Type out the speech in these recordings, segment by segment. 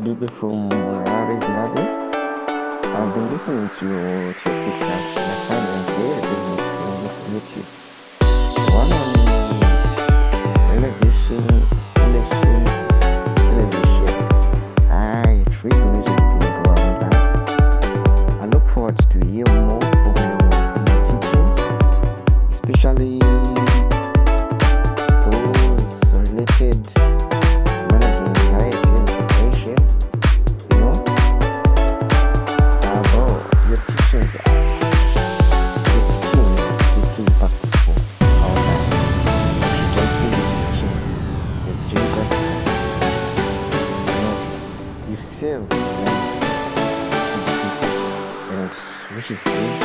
Bibi from Harare, Zimbabwe. I've been listening to your podcast and I find them very informative. The one on elevation, selection, elevation. It resonated with me, bro. I look forward to hear more from your teachings, especially those related to managing anxiety and depression. You know, bro, your teachings are deeply impactful our life. Rejecting the teachings is really got you save lives and which is good.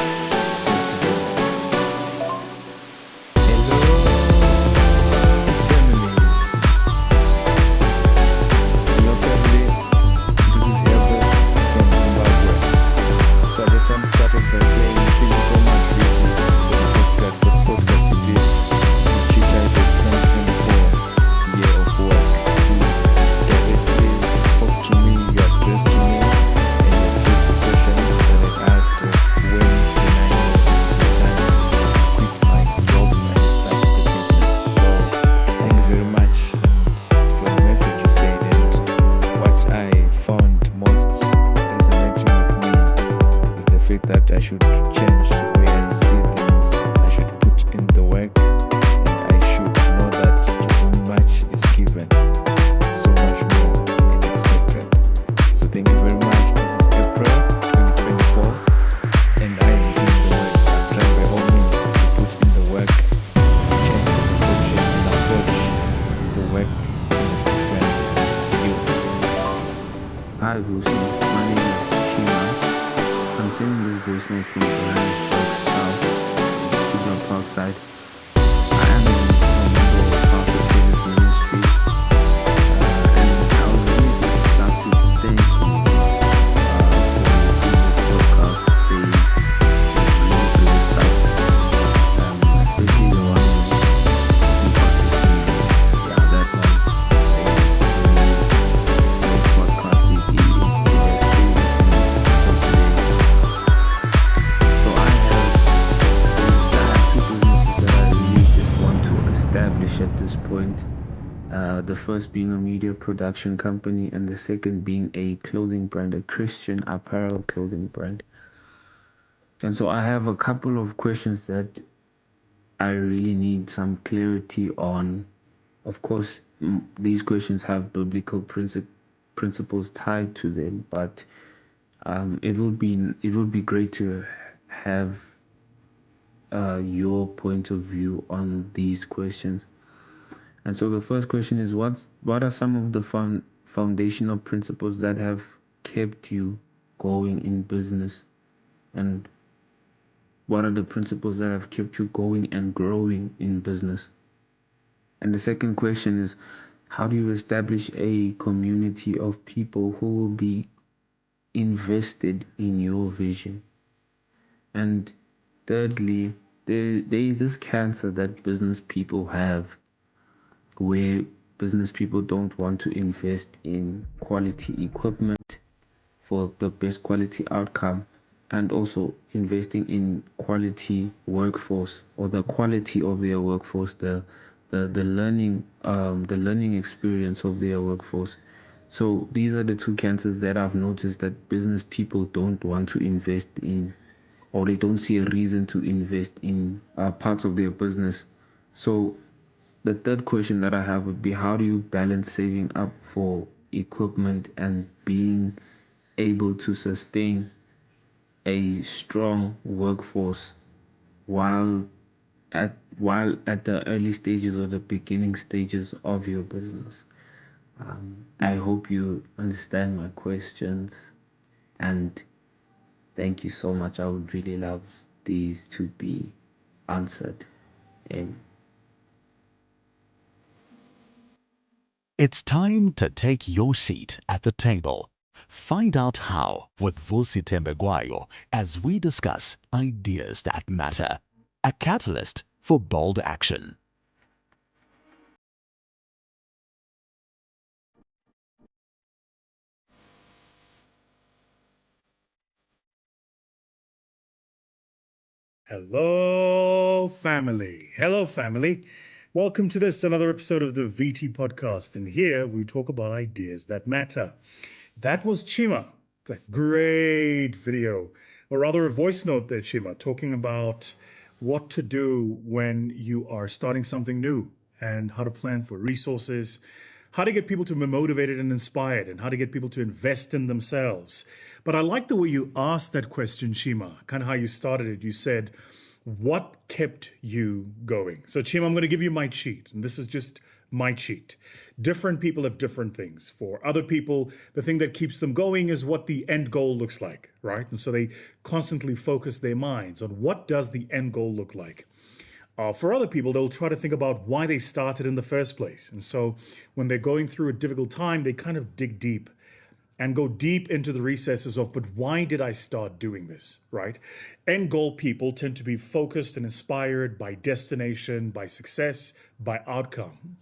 That I should change the way I see things. I should put in the work, and I should know that to whom much is given, so much more is expected. So thank you very much. This is April 2024, and I am doing the work. I'm trying by all means to put in the work, change the perception and approach the work in a different view. Hi, Lucy. My name is Shima. I'm sending this voice note from Johannesburg South, Kidman Park side. I am a member of Pastor Children's Ministry, and I would really just like to thank you for this podcast. They really good stuff, especially the one you practicing. Yeah, that one. Podcast we did. At this point, the first being a media production company and the second being a clothing brand, a Christian apparel clothing brand. And so I have a couple of questions that I really need some clarity on. Of course, these questions have biblical principles tied to them, but it would be great to have your point of view on these questions. And so the first question is, what are some of the foundational principles that have kept you going in business? And what are the principles that have kept you going and growing in business? And the second question is, how do you establish a community of people who will be invested in your vision? And thirdly, there is this cancer that business people have, where business people don't want to invest in quality equipment for the best quality outcome, and also investing in quality workforce, or the quality of their workforce, the learning experience of their workforce. So these are the two cancers that I've noticed that business people don't want to invest in, or they don't see a reason to invest in parts of their business. So the third question that I have would be, how do you balance saving up for equipment and being able to sustain a strong workforce while at the early stages or the beginning stages of your business? I hope you understand my questions, and thank you so much. I would really love these to be answered. It's time to take your seat at the table. Find out how with Vusi Tembegwayo as we discuss ideas that matter. A catalyst for bold action. Hello, family. Hello, family. Welcome to this another episode of the VT podcast. And here we talk about ideas that matter. That was Chima. That great video, or rather a voice note there, Chima, talking about what to do when you are starting something new and how to plan for resources, how to get people to be motivated and inspired, and how to get people to invest in themselves. But I like the way you asked that question, Chima, kind of how you started it. You said, what kept you going? So, Chima, I'm going to give you my cheat, and this is just my cheat. Different people have different things. For other people, the thing that keeps them going is what the end goal looks like, right? And so they constantly focus their minds on what does the end goal look like. For other people, they'll try to think about why they started in the first place. And so when they're going through a difficult time, they kind of dig deep and go deep into the recesses of, but why did I start doing this, right? End goal people tend to be focused and inspired by destination, by success, by outcome.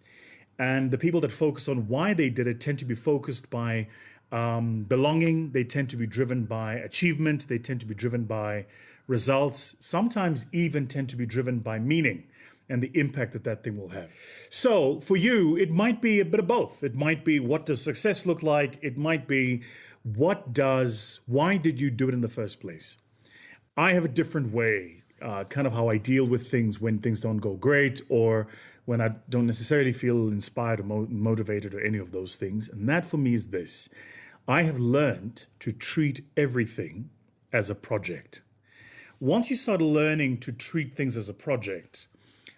And the people that focus on why they did it tend to be focused by belonging. They tend to be driven by achievement. They tend to be driven by results, sometimes even tend to be driven by meaning and the impact that that thing will have. So for you, it might be a bit of both. It might be, what does success look like? It might be, why did you do it in the first place? I have a different way, kind of how I deal with things when things don't go great, or when I don't necessarily feel inspired or motivated or any of those things. And that for me is this. I have learned to treat everything as a project. Once you start learning to treat things as a project,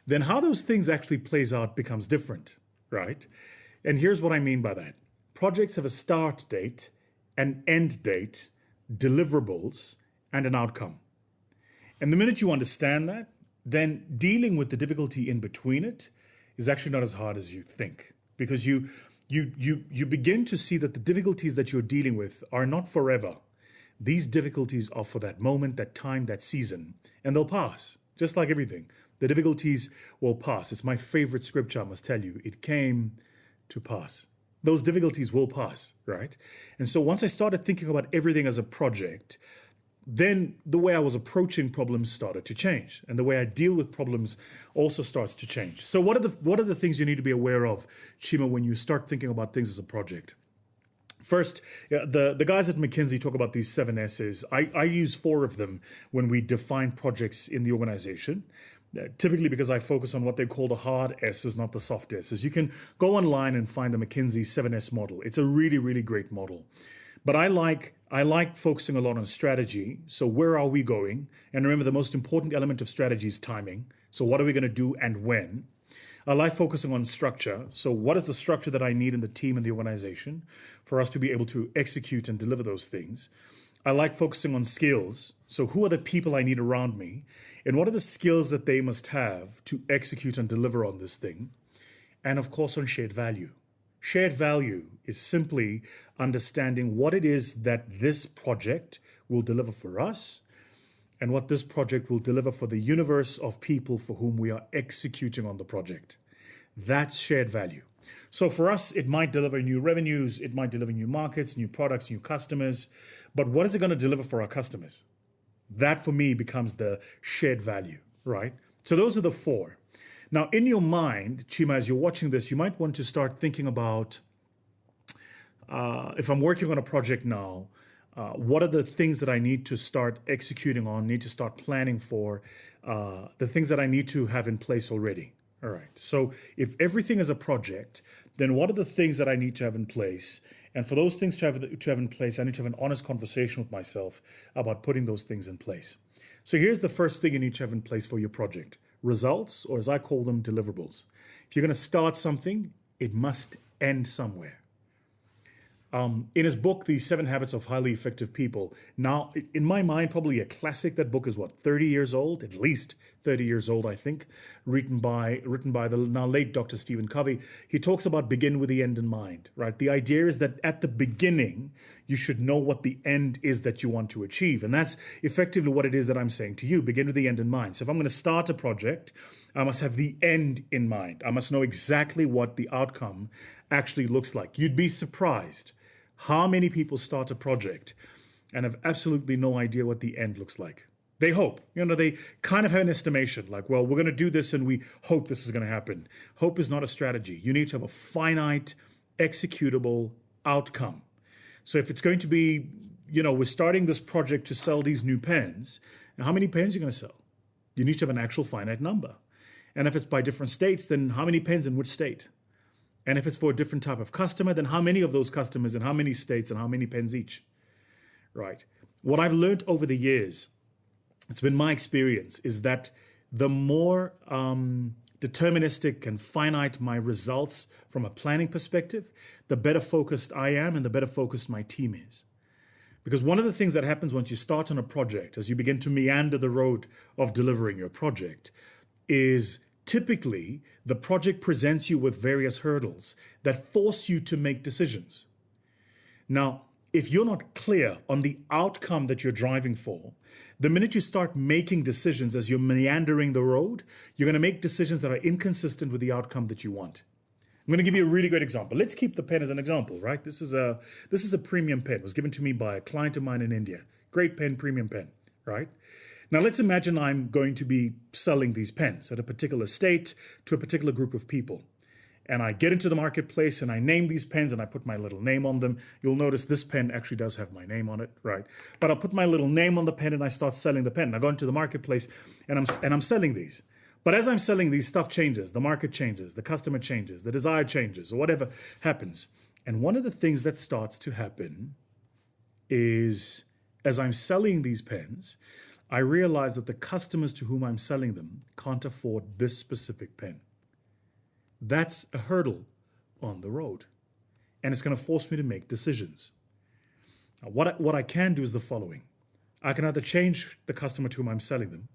then how those things actually plays out becomes different, right? And here's what I mean by that. Projects have a start date, an end date, deliverables, and an outcome. And the minute you understand that, then dealing with the difficulty in between it is actually not as hard as you think, because you begin to see that the difficulties that you're dealing with are not forever. These difficulties are for that moment, that time, that season, and they'll pass, just like everything. The difficulties will pass. It's my favorite scripture, I must tell you. It came to pass. Those difficulties will pass, right? And so once I started thinking about everything as a project, then the way I was approaching problems started to change, and the way I deal with problems also starts to change. So what are the things you need to be aware of, Chima, when you start thinking about things as a project? First, the guys at McKinsey talk about these 7 S's. I use 4 of them when we define projects in the organization. Typically because I focus on what they call the hard S's, not the soft S's. You can go online and find the McKinsey 7S model. It's a really, really great model. But I like focusing a lot on strategy. So where are we going? And remember, the most important element of strategy is timing. So what are we going to do and when? I like focusing on structure. So what is the structure that I need in the team and the organization for us to be able to execute and deliver those things? I like focusing on skills. So who are the people I need around me? And what are the skills that they must have to execute and deliver on this thing? And of course, on shared value. Shared value is simply understanding what it is that this project will deliver for us and what this project will deliver for the universe of people for whom we are executing on the project. That's shared value. So for us, it might deliver new revenues, it might deliver new markets, new products, new customers, but what is it going to deliver for our customers? That for me becomes the shared value, right? So those are the 4. Now, in your mind, Chima, as you're watching this, you might want to start thinking about, if I'm working on a project now, what are the things that I need to start executing on, need to start planning for, the things that I need to have in place already? All right. So if everything is a project, then what are the things that I need to have in place? And for those things to have in place, I need to have an honest conversation with myself about putting those things in place. So here's the first thing you need to have in place for your project. Results, or as I call them, deliverables. If you're going to start something, it must end somewhere. In his book, The 7 Habits of Highly Effective People, now, in my mind, probably a classic. That book is, 30 years old? At least 30 years old, I think, written by the now late Dr. Stephen Covey. He talks about begin with the end in mind, right? The idea is that at the beginning, you should know what the end is that you want to achieve. And that's effectively what it is that I'm saying to you. Begin with the end in mind. So if I'm going to start a project, I must have the end in mind. I must know exactly what the outcome actually looks like. You'd be surprised how many people start a project and have absolutely no idea what the end looks like. They hope. They kind of have an estimation like, well, we're going to do this and we hope this is going to happen. Hope is not a strategy. You need to have a finite, executable outcome. So if it's going to be, we're starting this project to sell these new pens, and how many pens are you going to sell? You need to have an actual finite number. And if it's by different states, then how many pens in which state? And if it's for a different type of customer, then how many of those customers in how many states and how many pens each? Right. What I've learned over the years, it's been my experience, is that the more deterministic and finite my results from a planning perspective, the better focused I am and the better focused my team is. Because one of the things that happens once you start on a project, as you begin to meander the road of delivering your project, is typically the project presents you with various hurdles that force you to make decisions. Now, if you're not clear on the outcome that you're driving for, the minute you start making decisions as you're meandering the road, you're going to make decisions that are inconsistent with the outcome that you want. I'm going to give you a really great example. Let's keep the pen as an example, right? This is a premium pen. It was given to me by a client of mine in India. Great pen, premium pen, right? Now let's imagine I'm going to be selling these pens at a particular state to a particular group of people. And I get into the marketplace and I name these pens and I put my little name on them. You'll notice this pen actually does have my name on it, right? But I'll put my little name on the pen and I start selling the pen. And I go into the marketplace and I'm selling these. But as I'm selling these, stuff changes, the market changes, the customer changes, the desire changes, or whatever happens. And one of the things that starts to happen is, as I'm selling these pens, I realize that the customers to whom I'm selling them can't afford this specific pen. That's a hurdle on the road. And it's going to force me to make decisions. Now, what I can do is the following. I can either change the customer to whom I'm selling them,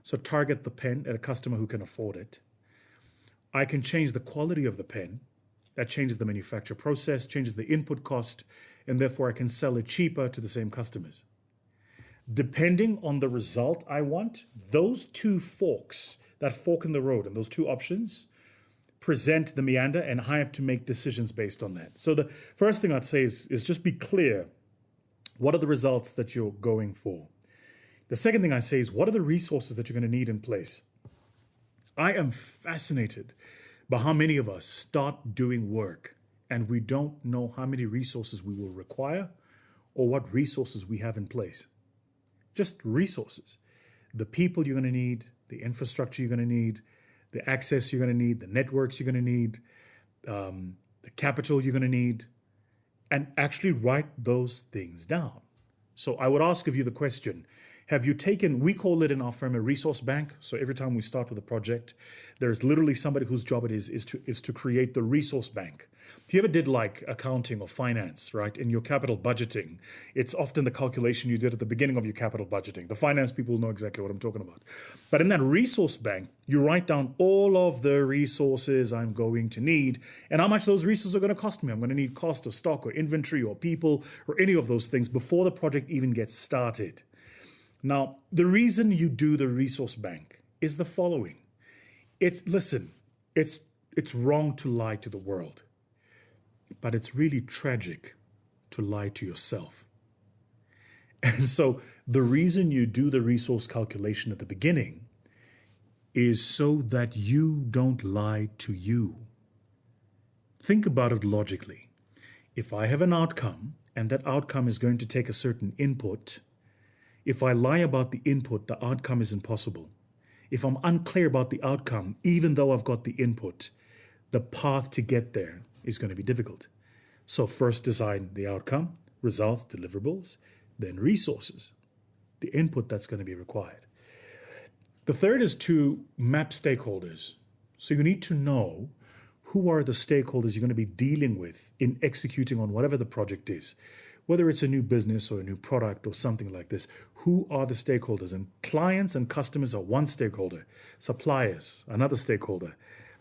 so target the pen at a customer who can afford it. I can change the quality of the pen. That changes the manufacture process, changes the input cost, and therefore I can sell it cheaper to the same customers. Depending on the result I want, those two forks, that fork in the road and those two options, present the meander, and I have to make decisions based on that. So the first thing I'd say is just be clear. What are the results that you're going for? The second thing I say is, what are the resources that you're going to need in place? I am fascinated by how many of us start doing work and we don't know how many resources we will require or what resources we have in place. Just resources. The people you're going to need, the infrastructure you're going to need, the access you're going to need, the networks you're going to need, the capital you're going to need, and actually write those things down. So I would ask of you the question, have you taken, we call it in our firm a resource bank. So every time we start with a project, there's literally somebody whose job it is to create the resource bank. If you ever did like accounting or finance, right, in your capital budgeting, it's often the calculation you did at the beginning of your capital budgeting. The finance people know exactly what I'm talking about. But in that resource bank, you write down all of the resources I'm going to need and how much those resources are going to cost me. I'm going to need cost of stock or inventory or people or any of those things before the project even gets started. Now, the reason you do the resource bank is the following. It's wrong to lie to the world, but it's really tragic to lie to yourself. And so the reason you do the resource calculation at the beginning is so that you don't lie to you. Think about it logically. If I have an outcome and that outcome is going to take a certain input, if I lie about the input, the outcome is impossible. If I'm unclear about the outcome, even though I've got the input, the path to get there is going to be difficult. So first design the outcome, results, deliverables, then resources, the input that's going to be required. The third is to map stakeholders. So you need to know who are the stakeholders you're going to be dealing with in executing on whatever the project is. Whether it's a new business or a new product or something like this, who are the stakeholders? And clients and customers are one stakeholder, suppliers, another stakeholder,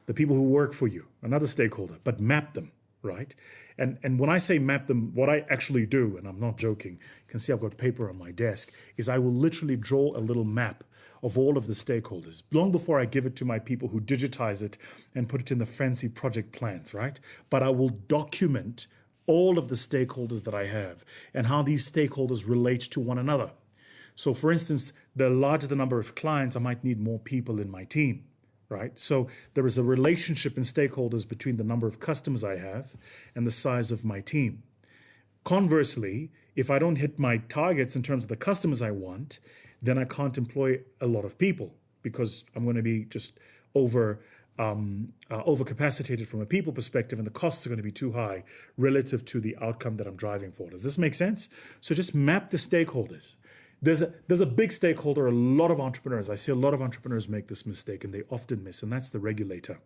the people who work for you, another stakeholder, but map them, right? And when I say map them, what I actually do, and I'm not joking, you can see I've got paper on my desk, is I will literally draw a little map of all of the stakeholders, long before I give it to my people who digitize it and put it in the fancy project plans, right? But I will document all of the stakeholders that I have and how these stakeholders relate to one another. So for instance, the larger the number of clients, I might need more people in my team, right? So there is a relationship in stakeholders between the number of customers I have and the size of my team. Conversely, if I don't hit my targets in terms of the customers I want, then I can't employ a lot of people because I'm going to be just overcapacitated from a people perspective, and the costs are going to be too high relative to the outcome that I'm driving for. Does this make sense? So just map the stakeholders. There's a big stakeholder, a lot of entrepreneurs. I see a lot of entrepreneurs make this mistake, and they often miss, and that's the regulator.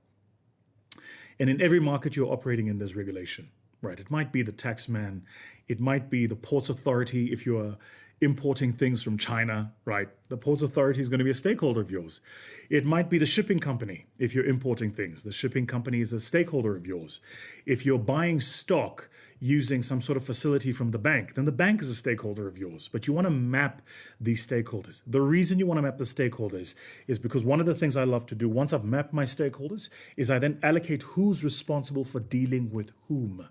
And in every market you're operating in, there's regulation, right? It might be the tax man. It might be the ports authority if you're importing things from China, right? The ports authority is going to be a stakeholder of yours. It might be the shipping company if you're importing things. The shipping company is a stakeholder of yours. If you're buying stock using some sort of facility from the bank, then the bank is a stakeholder of yours. But you want to map these stakeholders. The reason you want to map the stakeholders is because one of the things I love to do once I've mapped my stakeholders is I then allocate who's responsible for dealing with whom.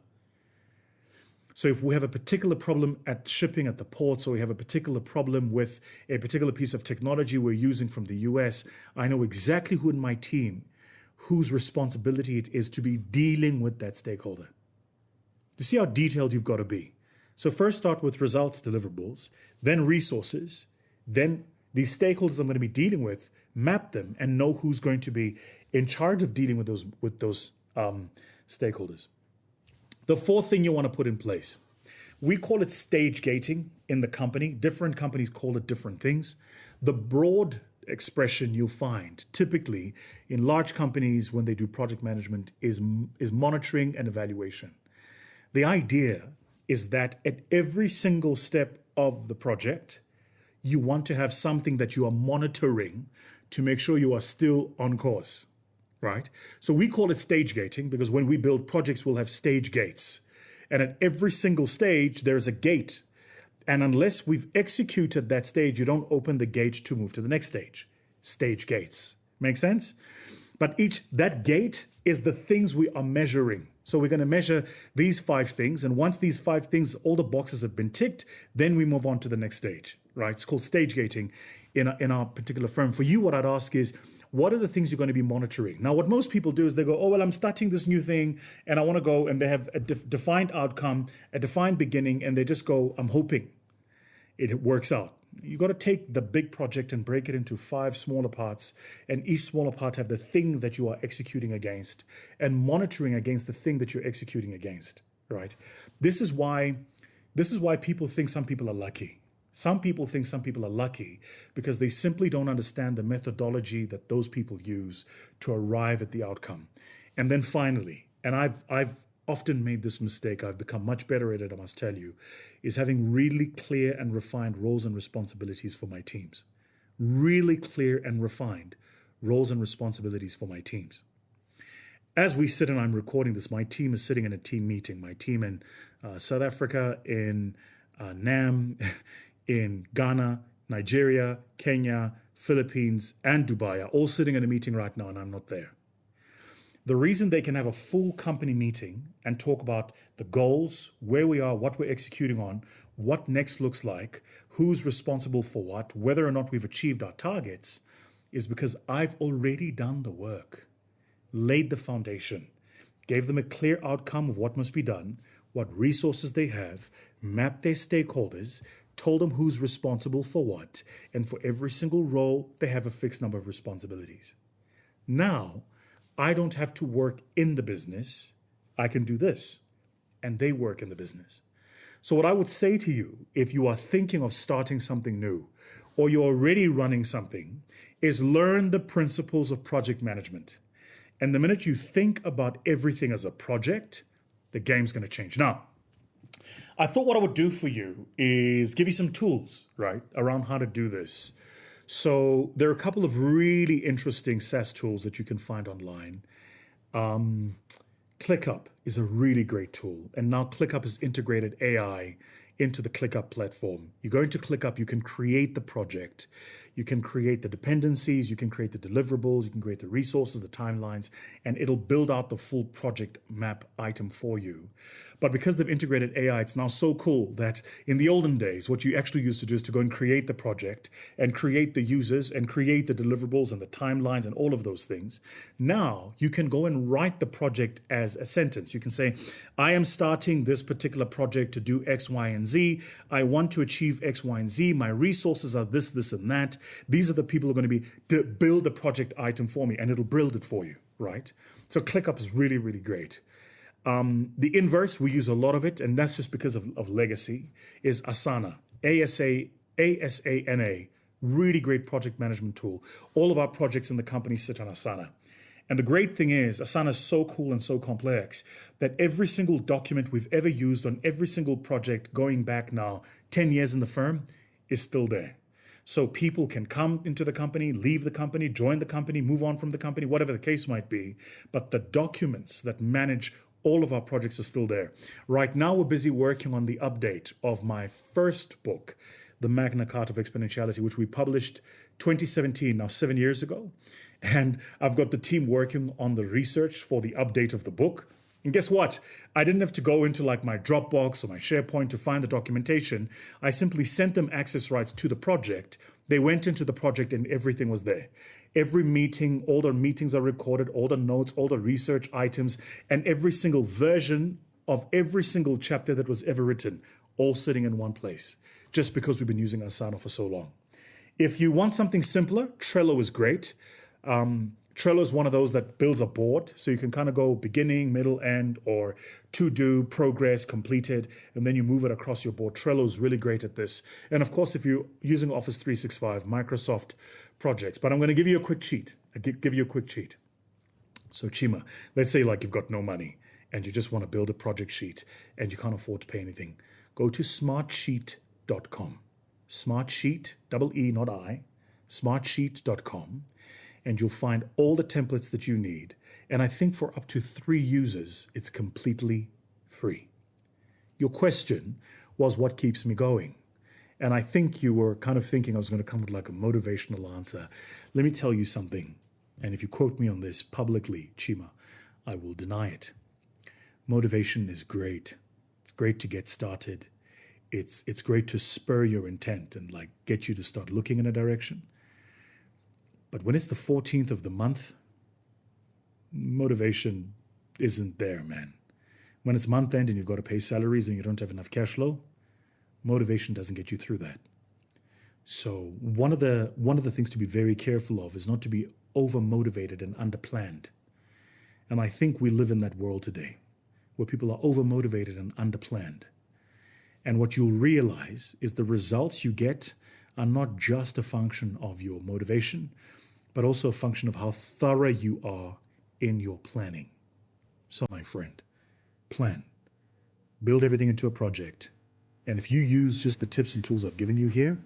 So if we have a particular problem at shipping at the ports, or we have a particular problem with a particular piece of technology we're using from the US, I know exactly who in my team, whose responsibility it is to be dealing with that stakeholder. You see how detailed you've got to be. So first start with results, deliverables, then resources, then these stakeholders I'm going to be dealing with, map them and know who's going to be in charge of dealing with those stakeholders. The fourth thing you want to put in place, we call it stage gating in the company. Different companies call it different things. The broad expression you'll find typically in large companies when they do project management is monitoring and evaluation. The idea is that at every single step of the project, you want to have something that you are monitoring to make sure you are still on course. Right? So we call it stage gating because when we build projects, we'll have stage gates. And at every single stage, there's a gate. And unless we've executed that stage, you don't open the gate to move to the next stage. Stage gates. Make sense? But that gate is the things we are measuring. So we're going to measure these 5 things. And once these 5 things, all the boxes have been ticked, then we move on to the next stage. Right? It's called stage gating in our particular firm. For you, what I'd ask is, what are the things you're going to be monitoring? Now, what most people do is they go, oh, well, I'm starting this new thing and I want to go, and they have a defined outcome, a defined beginning, and they just go, I'm hoping it works out. You got to take the big project and break it into 5 smaller parts, and each smaller part have the thing that you are executing against and monitoring against the thing that you're executing against, right? This is why people think some people are lucky. Some people think some people are lucky because they simply don't understand the methodology that those people use to arrive at the outcome. And then finally, and I've often made this mistake, I've become much better at it, I must tell you, is having really clear and refined roles and responsibilities for my teams. Really clear and refined roles and responsibilities for my teams. As we sit and I'm recording this, my team is sitting in a team meeting. My team in South Africa, in NAM, in Ghana, Nigeria, Kenya, Philippines, and Dubai are all sitting in a meeting right now, and I'm not there. The reason they can have a full company meeting and talk about the goals, where we are, what we're executing on, what next looks like, who's responsible for what, whether or not we've achieved our targets, is because I've already done the work, laid the foundation, gave them a clear outcome of what must be done, what resources they have, mapped their stakeholders, told them who's responsible for what, and for every single role, they have a fixed number of responsibilities. Now, I don't have to work in the business. I can do this, and they work in the business. So what I would say to you, if you are thinking of starting something new, or you're already running something, is learn the principles of project management. And the minute you think about everything as a project, the game's going to change. Now, I thought what I would do for you is give you some tools, right, around how to do this. So there are a couple of really interesting SaaS tools that you can find online. ClickUp is a really great tool. And now ClickUp has integrated AI into the ClickUp platform. You go into ClickUp, you can create the project. You can create the dependencies, you can create the deliverables, you can create the resources, the timelines, and it'll build out the full project map item for you. But because they've integrated AI, it's now so cool that in the olden days, what you actually used to do is to go and create the project and create the users and create the deliverables and the timelines and all of those things. Now you can go and write the project as a sentence. You can say, I am starting this particular project to do X, Y, and Z. I want to achieve X, Y, and Z. My resources are this, this, and that. These are the people who are going to be to build the project item for me, and it'll build it for you, right? So ClickUp is really, really great. The inverse, we use a lot of it, and that's just because of legacy, is Asana, ASANA, really great project management tool. All of our projects in the company sit on Asana. And the great thing is, Asana is so cool and so complex that every single document we've ever used on every single project going back now 10 years in the firm is still there. So people can come into the company, leave the company, join the company, move on from the company, whatever the case might be. But the documents that manage all of our projects are still there. Right now, we're busy working on the update of my first book, The Magna Carta of Exponentiality, which we published 2017, now 7 years ago. And I've got the team working on the research for the update of the book. And guess what? I didn't have to go into like my Dropbox or my SharePoint to find the documentation. I simply sent them access rights to the project. They went into the project and everything was there. Every meeting, all the meetings are recorded, all the notes, all the research items, and every single version of every single chapter that was ever written, all sitting in one place, just because we've been using Asana for so long. If you want something simpler, Trello is great. Trello is one of those that builds a board, so you can kind of go beginning, middle, end, or to do, progress, completed, and then you move it across your board. Trello is really great at this. And of course, if you're using Office 365, Microsoft projects. But I'm going to give you a quick cheat. So Chima, let's say like you've got no money and you just want to build a project sheet and you can't afford to pay anything. Go to smartsheet.com. Smartsheet, double E, not I, smartsheet.com. And you'll find all the templates that you need. And I think for up to 3 users, it's completely free. Your question was, what keeps me going? And I think you were kind of thinking I was going to come with like a motivational answer. Let me tell you something. And if you quote me on this publicly, Chima, I will deny it. Motivation is great. It's great to get started. It's great to spur your intent and like get you to start looking in a direction. But when it's the 14th of the month, motivation isn't there, man. When it's month end and you've got to pay salaries and you don't have enough cash flow, motivation doesn't get you through that. So one of the things to be very careful of is not to be over-motivated and under-planned. And I think we live in that world today where people are over-motivated and under-planned. And what you'll realize is the results you get are not just a function of your motivation, but also a function of how thorough you are in your planning. So, my friend, plan. Build everything into a project. And if you use just the tips and tools I've given you here,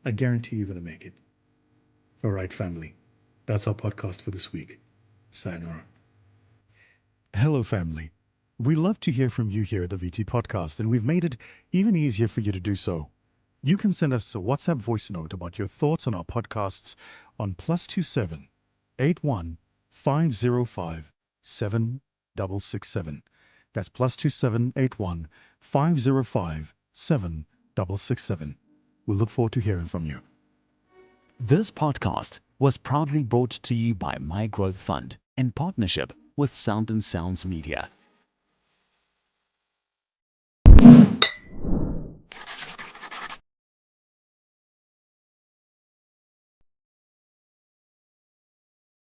I guarantee you're going to make it. All right, family. That's our podcast for this week. Sayonara. Hello, family. We love to hear from you here at the VT Podcast, and we've made it even easier for you to do so. You can send us a WhatsApp voice note about your thoughts on our podcasts on +27 81 505 7667. That's +27 81 505 7667. We look forward to hearing from you. This podcast was proudly brought to you by My Growth Fund in partnership with Sound and Sounds Media.